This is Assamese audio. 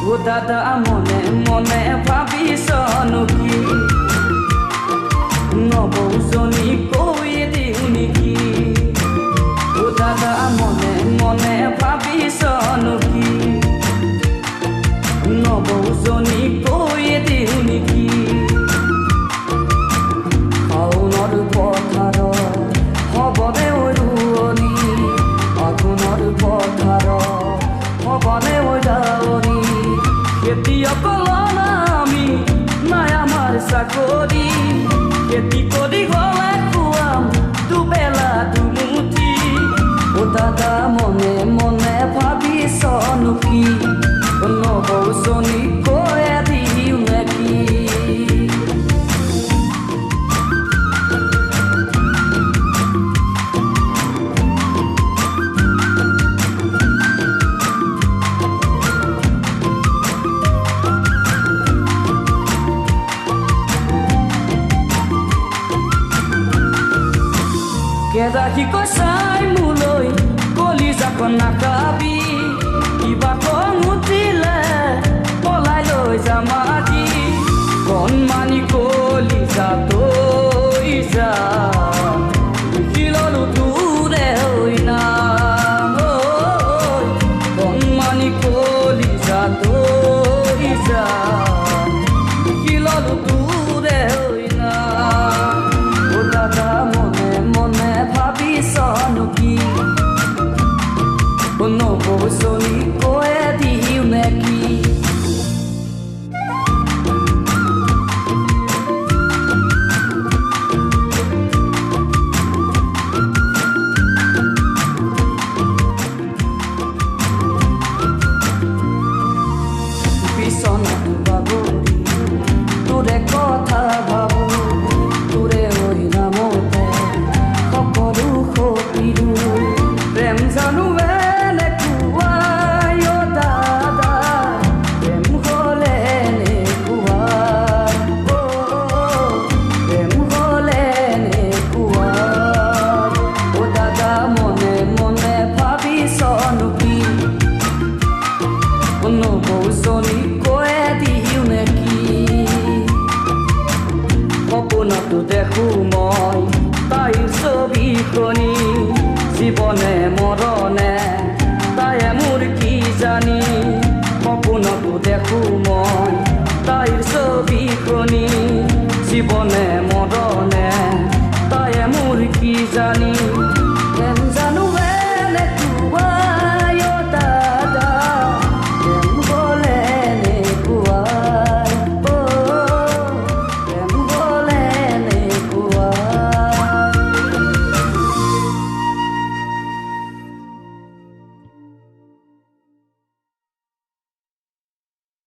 ও দাদা মনে মনে ভাবিছনো কি নবৌজনী কৈ দিওঁ নেকি ও দাদা মনে মনে ভাবিছনো কি নবৌজনী কৈ দিওঁ নেকি শাওনৰ পথাৰত হ'বনে ৰুৱনি আঘোণৰ পথাৰত হ'বনে দাৱনি খেতিয়কৰ আমি নাই আমাৰ চাকৰি খেতি কৰি গ'লে খুৱাম দুবেলা দুমুঠি ও দাদা মনে মনে ভাবিছনো কি নবৌজনী কৈ দিওঁ নেকি কেদাহিকৈ চাই মোলৈ কলিজাখন নাকাবি কিবা খং উঠিলে পলাই লৈ যাম আজি কণমানি কলিজা তই যা শিললো তোৰে হৈ নাম কণমানি কলিজা তই যা শিললো তোৰে হৈ নাম ও দাদা মনে মনে ভাবিছনো কি নবৌজনী কৈ দিওঁ নেকি বিছনাত বাগৰি তোৰে কথা ভাবো তোৰে হৈ নামতে সকলো সতিৰো প্ৰেম জানো এনেকুৱাই অ' দাদা প্ৰেম হ'লে এনেকুৱাই প্ৰেম হ'লে এনেকুৱাই অ' দাদা মনে মনে ভাবিছনো কি নবৌজনী কৈ দিওঁ নেকি সপোনতো দেখো মই তাইৰ ছবিখনি জীৱনে মৰণে তায়ে মোৰ কি জানি সপোনতো দেখো মই